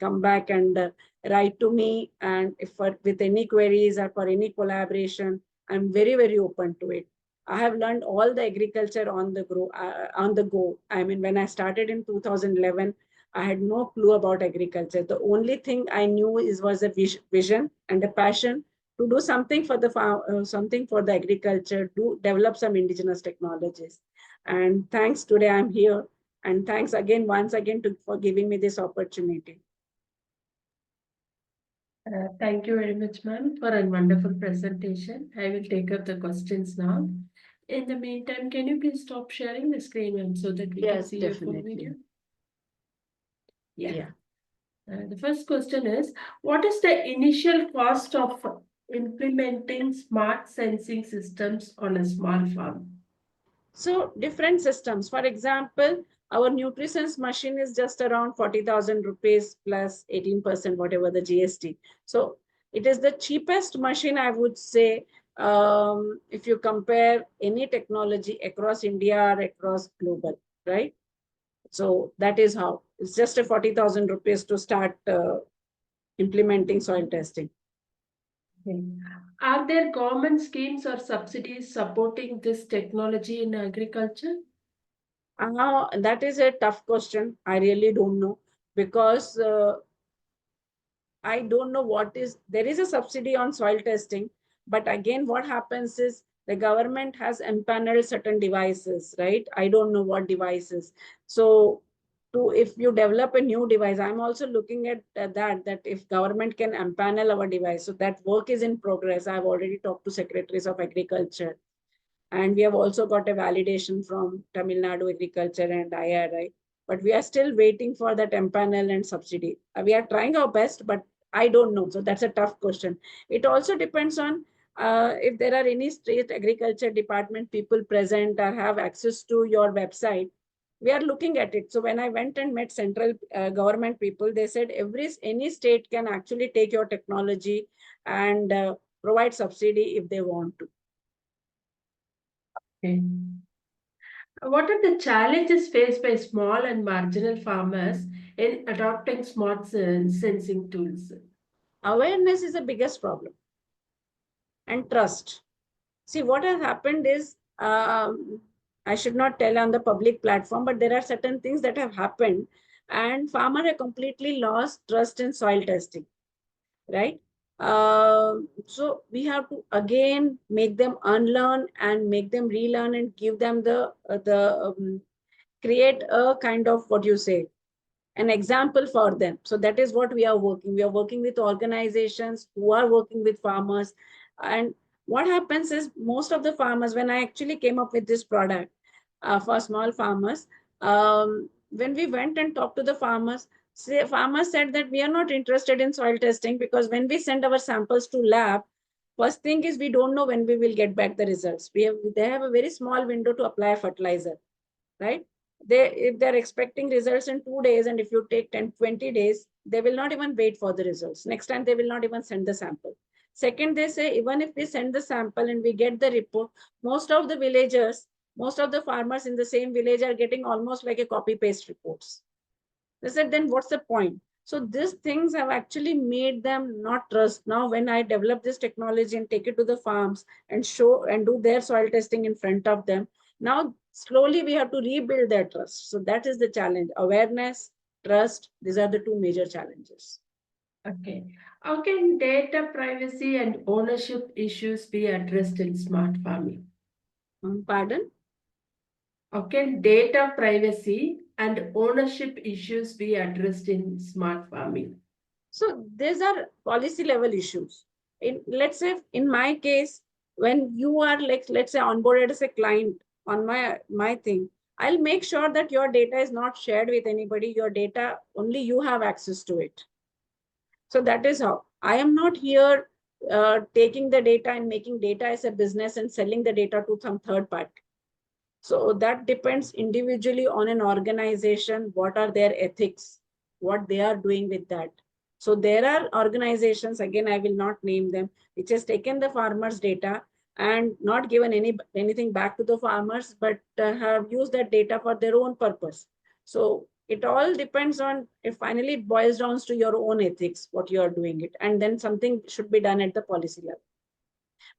come back and write to me. And if with any queries or for any collaboration, I'm very, very open to it. I have learned all the agriculture on the go. I mean, when I started in 2011, I had no clue about agriculture. The only thing I knew was a vision and a passion to do something for the something for the agriculture, to develop some indigenous technologies. And thanks, today I'm here. And thanks again, once again, for giving me this opportunity. Thank you very much, ma'am, for a wonderful presentation. I will take up the questions now. In the meantime, can you please stop sharing the screen and so that we can see your full video? Yeah. The first question is, what is the initial cost of implementing smart sensing systems on a small farm? So different systems. For example, our NutriSense machine is just around 40,000 rupees plus 18%, whatever the GST. So it is the cheapest machine, I would say, if you compare any technology across India or across global, right? So that is how. It's just a 40,000 rupees to start implementing soil testing. Okay. Are there government schemes or subsidies supporting this technology in agriculture? That is a tough question. I really don't know, because I don't know what is, there is a subsidy on soil testing, but again, what happens is the government has empaneled certain devices, right? I don't know what devices. So if you develop a new device, I'm also looking at that if government can empanel our device. So that work is in progress. I've already talked to secretaries of agriculture, and we have also got a validation from Tamil Nadu Agriculture and IRI. But we are still waiting for that empanel and subsidy. We are trying our best, but I don't know. So that's a tough question. It also depends on if there are any state agriculture department people present or have access to your website. We are looking at it. So when I went and met central government people, they said any state can actually take your technology and provide subsidy if they want to. Okay. What are the challenges faced by small and marginal farmers in adopting smart sensing tools? Awareness is the biggest problem, and trust. See, what has happened is, I should not tell on the public platform, but there are certain things that have happened, and farmer have completely lost trust in soil testing, right? So we have to again make them unlearn and make them relearn and give them create a kind of, what you say, an example for them. So that is what we are working. We are working with organizations who are working with farmers. And what happens is most of the farmers, when I actually came up with this product for small farmers, when we went and talked to the farmers, farmers said that we are not interested in soil testing because when we send our samples to lab, first thing is we don't know when we will get back the results. They have a very small window to apply fertilizer, right? If they're expecting results in 2 days, and if you take 10-20 days, they will not even wait for the results. Next time they will not even send the sample. Second, they say even if we send the sample and we get the report, most of the villagers, most of the farmers in the same village are getting almost like a copy paste reports. They said, then what's the point? So these things have actually made them not trust. Now, when I develop this technology and take it to the farms and show and do their soil testing in front of them, now slowly we have to rebuild their trust. So that is the challenge. Awareness, trust, these are the two major challenges. Okay. How can data privacy and ownership issues be addressed in smart farming? Pardon? How can data privacy and ownership issues be addressed in smart farming? So these are policy level issues. Let's say in my case, when you are like, let's say onboarded as a client on my thing, I'll make sure that your data is not shared with anybody. Your data, only you have access to it. So that is how. I am not here taking the data and making data as a business and selling the data to some third party. So that depends individually on an organization, what are their ethics, what they are doing with that. So there are organizations, again, I will not name them, which has taken the farmers' data and not given anything back to the farmers, but have used that data for their own purpose. So it all depends on, if finally it boils down to your own ethics, what you are doing it. And then something should be done at the policy level.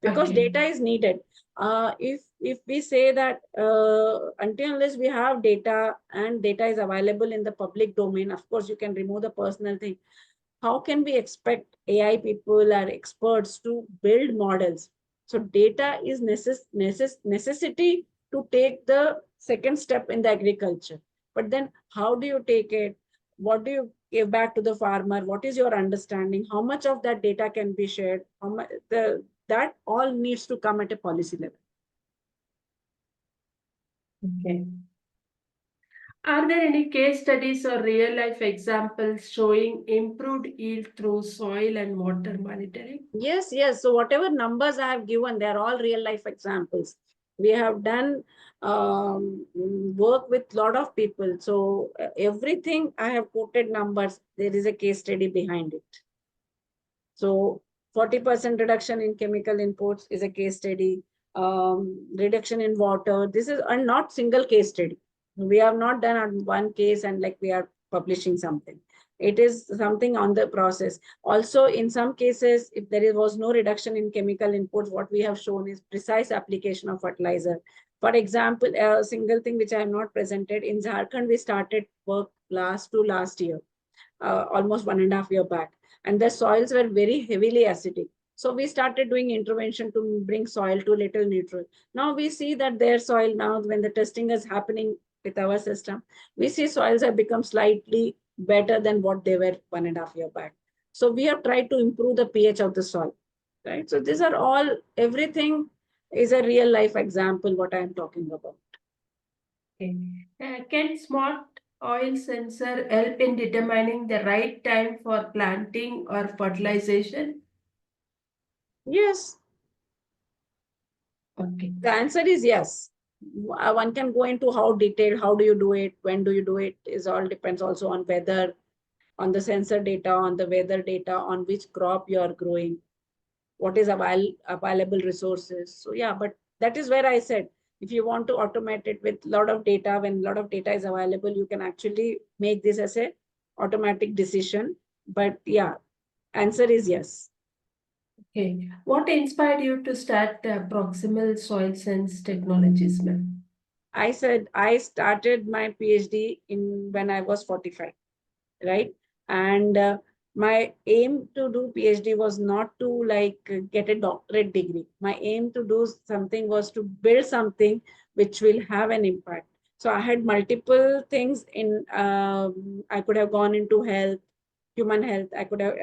Because data is needed. If we say that until unless we have data and data is available in the public domain, of course you can remove the personal thing. How can we expect AI people or experts to build models? So data is necessity to take the second step in the agriculture. But then how do you take it? What do you give back to the farmer? What is your understanding? How much of that data can be shared? How much that all needs to come at a policy level. Okay. Are there any case studies or real life examples showing improved yield through soil and water monitoring? Yes, yes. So whatever numbers I have given, they're all real life examples. We have done work with a lot of people. So everything I have quoted numbers, there is a case study behind it. So 40% reduction in chemical inputs is a case study. Reduction in water. This is a not single case study. We have not done on one case and like we are publishing something. It is something on the process. Also, in some cases, if there was no reduction in chemical inputs, what we have shown is precise application of fertilizer. For example, a single thing which I have not presented, in Jharkhand, we started work last year, almost 1.5 years back. And the soils were very heavily acidic. So we started doing intervention to bring soil to little neutral. Now we see that their soil, now when the testing is happening with our system, we see soils have become slightly better than what they were 1.5 years back. So we have tried to improve the pH of the soil, right? So these are all, everything is a real life example, what I am talking about. Okay. Can smart oil sensor help in determining the right time for planting or fertilization? Yes. Okay. The answer is yes. One can go into how detailed, how do you do it, when do you do it, is all depends also on weather, on the sensor data, on the weather data, on which crop you are growing, what is available resources. So yeah, but that is where I said, if you want to automate it with a lot of data, when a lot of data is available, you can actually make this as a automatic decision. But yeah, answer is yes. Okay. What inspired you to start Proximal Soil Sense Technologies, ma'am? I said I started my PhD when I was 45, right? And my aim to do PhD was not to like get a doctorate degree. My aim to do something was to build something which will have an impact. So I had multiple things in, I could have gone into health, human health. I could have,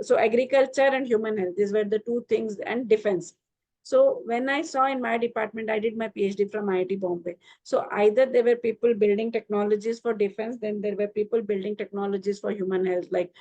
so agriculture and human health, these were the two things, and defense. So when I saw in my department, I did my PhD from IIT Bombay. So either there were people building technologies for defense, then there were people building technologies for human health, like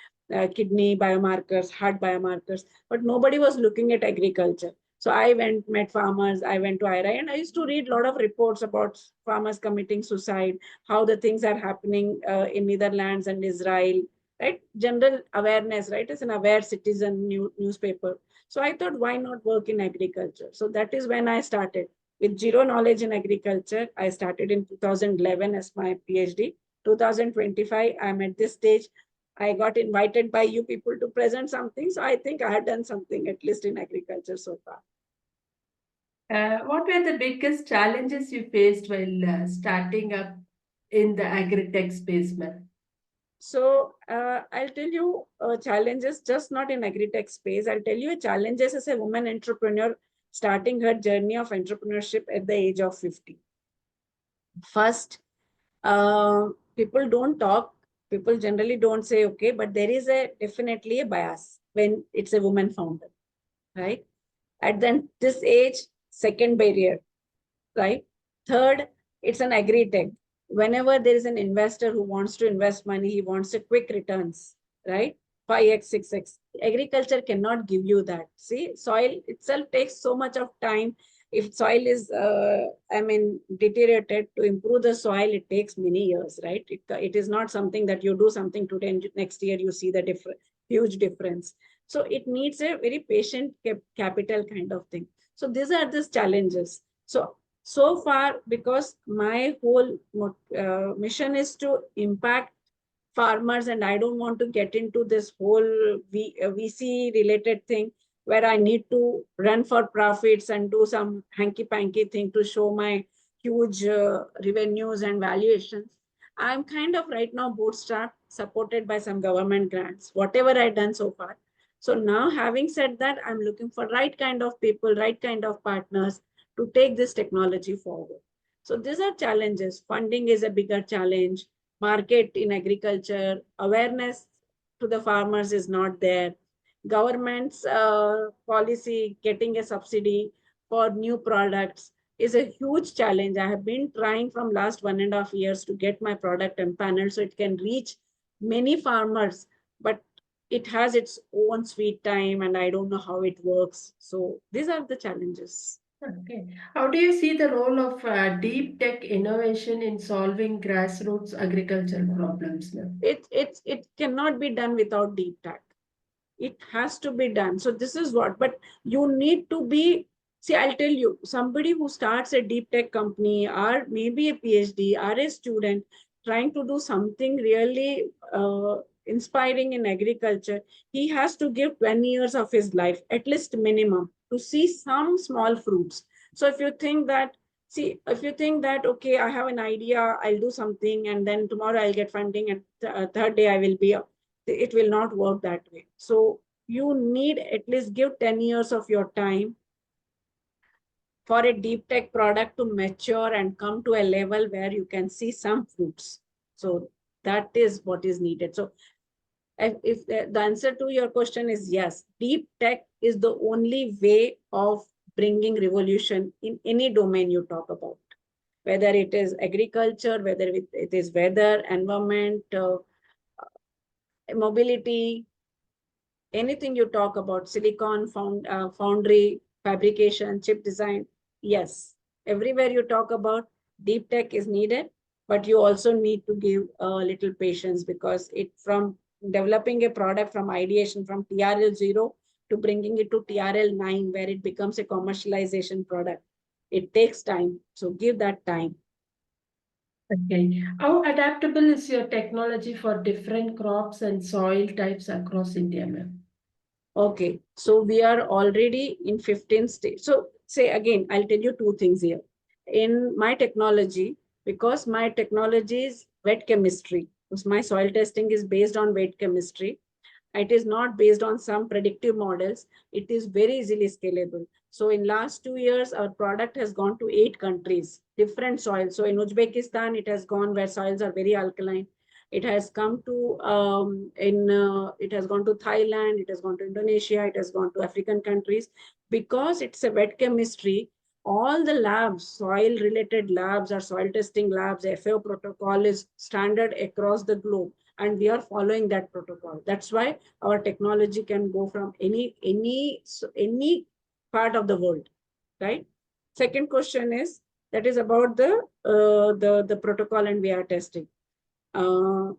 kidney biomarkers, heart biomarkers, but nobody was looking at agriculture. So I went, met farmers, I went to IRI, and I used to read a lot of reports about farmers committing suicide, how the things are happening in Netherlands and Israel, right? General awareness, right? As an aware citizen newspaper. So I thought, why not work in agriculture? So that is when I started. With zero knowledge in agriculture, I started in 2011 as my PhD. 2025, I'm at this stage. I got invited by you people to present something. So I think I have done something, at least in agriculture so far. What were the biggest challenges you faced while starting up in the agri-tech space, ma'am? So I'll tell you challenges, just not in agri-tech space. I'll tell you challenges as a woman entrepreneur starting her journey of entrepreneurship at the age of 50. First, people don't talk. People generally don't say, okay, but there is definitely a bias when it's a woman founder, right? At this age, second barrier, right? Third, it's an agri-tech. Whenever there is an investor who wants to invest money, he wants a quick returns, right? 5x, 6x. Agriculture cannot give you that. See, soil itself takes so much of time. If soil is, deteriorated, to improve the soil, it takes many years, right? It is not something that you do something today and next year you see the huge difference. So it needs a very patient capital kind of thing. So these are the challenges. So far, because my whole mission is to impact farmers, and I don't want to get into this whole VC related thing where I need to run for profits and do some hanky-panky thing to show my huge revenues and valuations. I'm kind of right now bootstrapped, supported by some government grants, whatever I've done so far. So now, having said that, I'm looking for right kind of people, right kind of partners to take this technology forward. So these are challenges. Funding is a bigger challenge. Market in agriculture, awareness to the farmers is not there. Government's policy, getting a subsidy for new products is a huge challenge. I have been trying from last 1.5 years to get my product empaneled so it can reach many farmers, but it has its own sweet time and I don't know how it works. So these are the challenges. Okay. How do you see the role of deep tech innovation in solving grassroots agricultural problems, ma'am? It cannot be done without deep tech. It has to be done. So this is what, but you need to be, see, I'll tell you, somebody who starts a deep tech company or maybe a PhD or a student trying to do something really inspiring in agriculture, he has to give 20 years of his life, at least minimum, to see some small fruits. So if you think that, okay, I have an idea, I'll do something, and then tomorrow I'll get funding, and third day I will be up. It will not work that way. So you need at least give 10 years of your time for a deep tech product to mature and come to a level where you can see some fruits. So that is what is needed. So if the answer to your question is yes, deep tech is the only way of bringing revolution in any domain you talk about, whether it is agriculture, whether it is weather, environment, mobility, anything you talk about, silicon, foundry, fabrication, chip design, yes, everywhere you talk about deep tech is needed, but you also need to give a little patience, because it from developing a product from ideation from TRL 0 to bringing it to TRL 9, where it becomes a commercialization product, it takes time. So give that time. Okay. How adaptable is your technology for different crops and soil types across India, ma'am? Okay, so we are already in 15 states. So say again, I'll tell you two things here. In my technology, because my technology is wet chemistry, because my soil testing is based on wet chemistry, It is not based on some predictive models. It is very easily scalable. So in last 2 years, our product has gone to 8 countries, different soils. So in Uzbekistan, it has gone where soils are very alkaline. It has come to it has gone to Thailand, it has gone to Indonesia, it has gone to African countries. Because it's a wet chemistry, all the labs, soil related labs or soil testing labs, FAO protocol is standard across the globe, and we are following that protocol. That's why our technology can go from any part of the world, right? Second question is that is about the protocol and we are testing.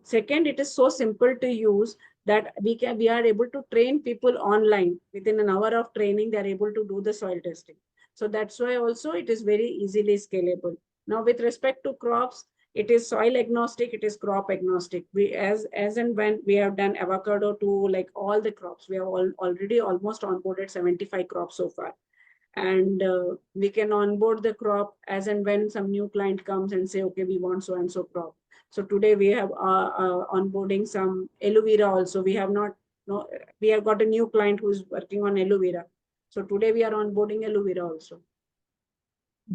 Second, it is so simple to use that we are able to train people online. Within an hour of training, they are able to do the soil testing. So that's why also it is very easily scalable. Now, with respect to crops, it is soil agnostic, it is crop agnostic. We as and when we have done avocado to like all the crops, we have already almost onboarded 75 crops so far. And we can onboard the crop as and when some new client comes and say, okay, we want so and so crop. So today we have onboarding some aloe vera also. We have not, no, we have got a new client who is working on aloe vera. So today we are onboarding aloe vera also.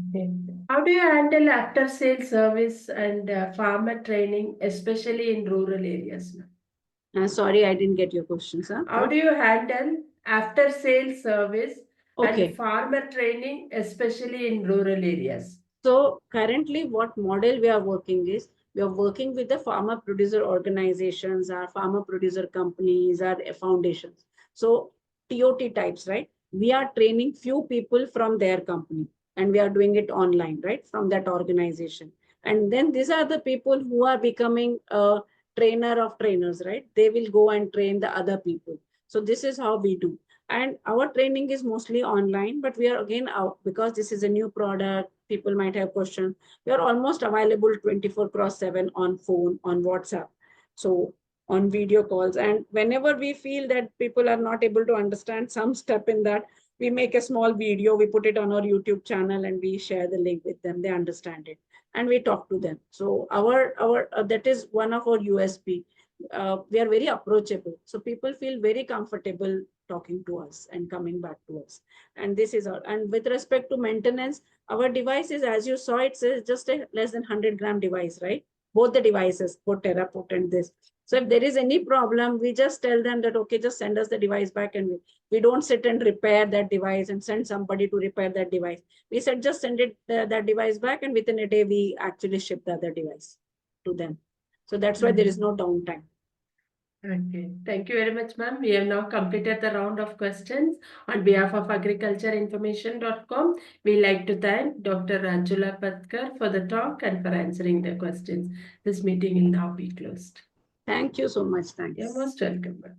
Okay. How do you handle after sales service and farmer training, especially in rural areas? Sorry, I didn't get your question, sir. How do you handle after sales service Okay. and farmer training, especially in rural areas? So currently what model we are working is, we are working with the farmer producer organizations, our farmer producer companies, our foundations. So TOT types, right? We are training few people from their company and we are doing it online, right? From that organization. And then these are the people who are becoming a trainer of trainers, right? They will go and train the other people. So this is how we do. And our training is mostly online, but we are again out because this is a new product. People might have questions. We are almost available 24/7 on phone, on WhatsApp. So on video calls. And whenever we feel that people are not able to understand some step in that, we make a small video, we put it on our YouTube channel and we share the link with them. They understand it and we talk to them. So that is one of our USP. We are very approachable. So people feel very comfortable talking to us and coming back to us. And this is our, and with respect to maintenance, our device is, as you saw, it's just a less than 100-gram device, right? Both the devices, both Terraport and this. So if there is any problem, we just tell them that, okay, just send us the device back, and we don't sit and repair that device and send somebody to repair that device. We said, just send it that device back, and within a day, we actually ship the other device to them. So that's why there is no downtime. Okay, thank you very much, ma'am. We have now completed the round of questions. On behalf of agricultureinformation.com, we like to thank Dr. Rajula Patkar for the talk and for answering the questions. This meeting will now be closed. Thank you so much. Thanks. You're most welcome, ma'am.